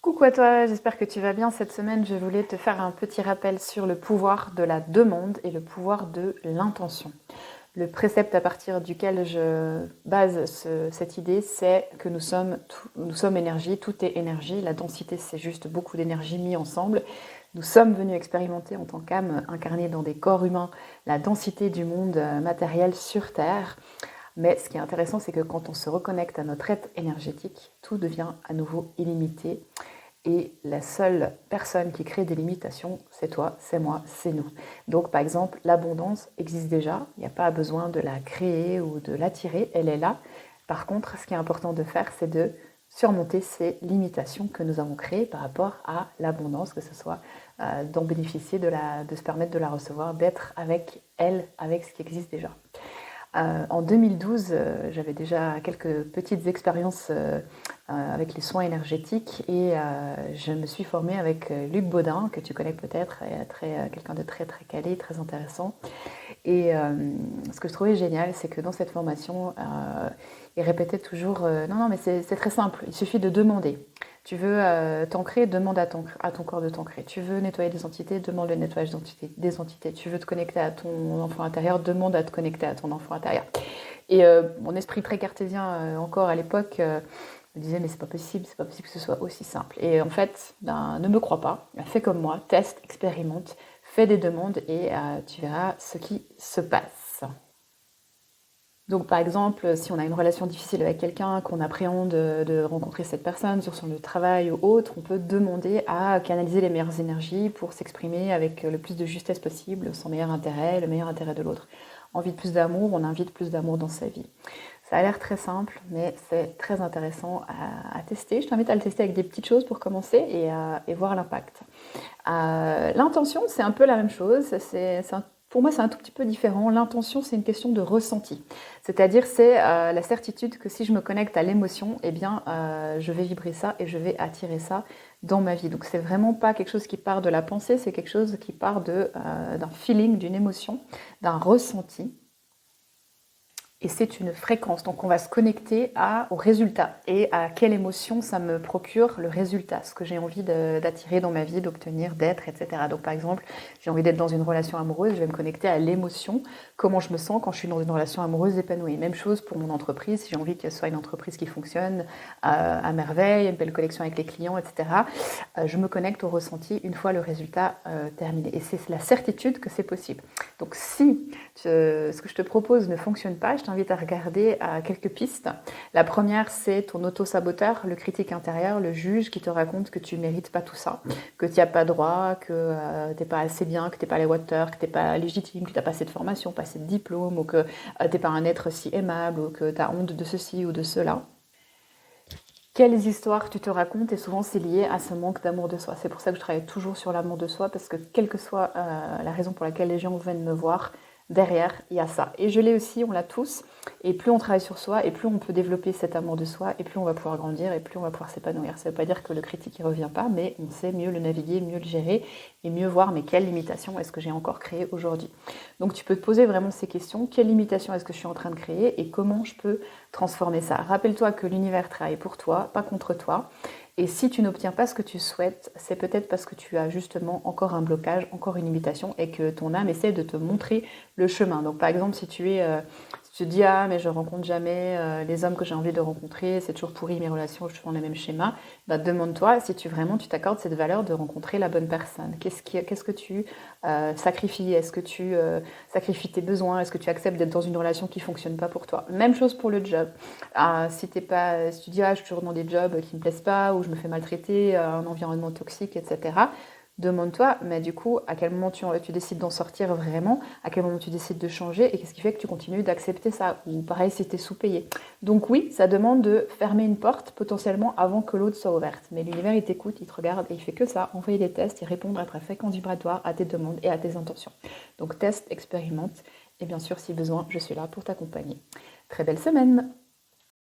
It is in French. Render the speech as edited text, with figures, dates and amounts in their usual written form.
Coucou à toi, j'espère que tu vas bien. Cette semaine, je voulais te faire un petit rappel sur le pouvoir de la demande et le pouvoir de l'intention. Le précepte à partir duquel je base cette idée, c'est que nous sommes énergie, tout est énergie. La densité, c'est juste beaucoup d'énergie mis ensemble. Nous sommes venus expérimenter en tant qu'âme incarnée dans des corps humains la densité du monde matériel sur Terre. Mais ce qui est intéressant, c'est que quand on se reconnecte à notre être énergétique, tout devient à nouveau illimité. Et la seule personne qui crée des limitations, c'est toi, c'est moi, c'est nous. Donc par exemple, l'abondance existe déjà, il n'y a pas besoin de la créer ou de l'attirer, elle est là. Par contre, ce qui est important de faire, c'est de surmonter ces limitations que nous avons créées par rapport à l'abondance, que ce soit d'en bénéficier, de se permettre de la recevoir, d'être avec elle, avec ce qui existe déjà. En 2012, j'avais déjà quelques petites expériences avec les soins énergétiques et je me suis formée avec Luc Baudin, que tu connais peut-être, quelqu'un de très très calé, très intéressant. Et ce que je trouvais génial, c'est que dans cette formation, il répétait toujours non, mais c'est très simple, il suffit de demander. Tu veux t'ancrer, demande à ton corps de t'ancrer. Tu veux nettoyer des entités, demande le nettoyage des entités. Tu veux te connecter à ton enfant intérieur, demande à te connecter à ton enfant intérieur. Et mon esprit très cartésien, encore à l'époque, me disait mais c'est pas possible que ce soit aussi simple. Et en fait, ne me crois pas, fais comme moi, teste, expérimente, fais des demandes et tu verras ce qui se passe. Donc par exemple, si on a une relation difficile avec quelqu'un, qu'on appréhende de rencontrer cette personne sur son lieu de travail ou autre, on peut demander à canaliser les meilleures énergies pour s'exprimer avec le plus de justesse possible, son meilleur intérêt, le meilleur intérêt de l'autre. Envie de plus d'amour, on invite plus d'amour dans sa vie. Ça a l'air très simple, mais c'est très intéressant à tester. Je t'invite à le tester avec des petites choses pour commencer et voir l'impact. L'intention, c'est un peu la même chose. Pour moi, c'est un tout petit peu différent. L'intention, c'est une question de ressenti. C'est-à-dire, c'est la certitude que si je me connecte à l'émotion, eh bien, je vais vibrer ça et je vais attirer ça dans ma vie. Donc, c'est vraiment pas quelque chose qui part de la pensée, c'est quelque chose qui part d'un feeling, d'une émotion, d'un ressenti. Et c'est une fréquence, donc on va se connecter au résultat et à quelle émotion ça me procure le résultat, ce que j'ai envie d'attirer dans ma vie, d'obtenir, d'être, etc. Donc par exemple, j'ai envie d'être dans une relation amoureuse, je vais me connecter à l'émotion, comment je me sens quand je suis dans une relation amoureuse épanouie. Même chose pour mon entreprise, si j'ai envie que ce soit une entreprise qui fonctionne à merveille, une belle connexion avec les clients, etc. Je me connecte au ressenti une fois le résultat terminé. Et c'est la certitude que c'est possible. Donc si ce que je te propose ne fonctionne pas, je t'invite à regarder quelques pistes. La première, c'est ton auto-saboteur, le critique intérieur, le juge qui te raconte que tu ne mérites pas tout ça, que tu n'y as pas droit, que tu n'es pas assez bien, que tu n'es pas à la hauteur, que tu n'es pas légitime, que tu n'as pas assez de formation, pas assez de diplôme, ou que tu n'es pas un être si aimable, ou que tu as honte de ceci ou de cela. Quelles histoires tu te racontes, et souvent c'est lié à ce manque d'amour de soi. C'est pour ça que je travaille toujours sur l'amour de soi, parce que quelle que soit la raison pour laquelle les gens viennent me voir, derrière, il y a ça. Et je l'ai aussi, on l'a tous. Et plus on travaille sur soi, et plus on peut développer cet amour de soi, et plus on va pouvoir grandir, et plus on va pouvoir s'épanouir. Ça ne veut pas dire que le critique ne revient pas, mais on sait mieux le naviguer, mieux le gérer, et mieux voir mais quelles limitations est-ce que j'ai encore créées aujourd'hui. Donc tu peux te poser vraiment ces questions. Quelles limitations est-ce que je suis en train de créer, et comment je peux transformer ça. Rappelle-toi que l'univers travaille pour toi, pas contre toi. Et si tu n'obtiens pas ce que tu souhaites, c'est peut-être parce que tu as justement encore un blocage, encore une limitation et que ton âme essaie de te montrer le chemin. Donc par exemple, si tu te dis ah mais je rencontre jamais les hommes que j'ai envie de rencontrer, c'est toujours pourri mes relations, je suis dans les mêmes schémas, bah, demande-toi si tu t'accordes cette valeur de rencontrer la bonne personne. Qu'est-ce que tu sacrifies? Est-ce que tu sacrifies tes besoins? Est-ce que tu acceptes d'être dans une relation qui fonctionne pas pour toi? Même chose pour le job. Si tu dis ah je suis toujours dans des jobs qui me plaisent pas ou je me fais maltraiter, un environnement toxique, etc. Demande-toi, mais du coup, à quel moment tu décides d'en sortir vraiment, à quel moment tu décides de changer, et qu'est-ce qui fait que tu continues d'accepter ça, ou pareil si tu es sous-payé. Donc oui, ça demande de fermer une porte potentiellement avant que l'autre soit ouverte. Mais l'univers, il t'écoute, il te regarde, et il fait que ça, envoyer des tests et répondre à ta fréquence vibratoire, à tes demandes et à tes intentions. Donc teste, expérimente, et bien sûr, si besoin, je suis là pour t'accompagner. Très belle semaine!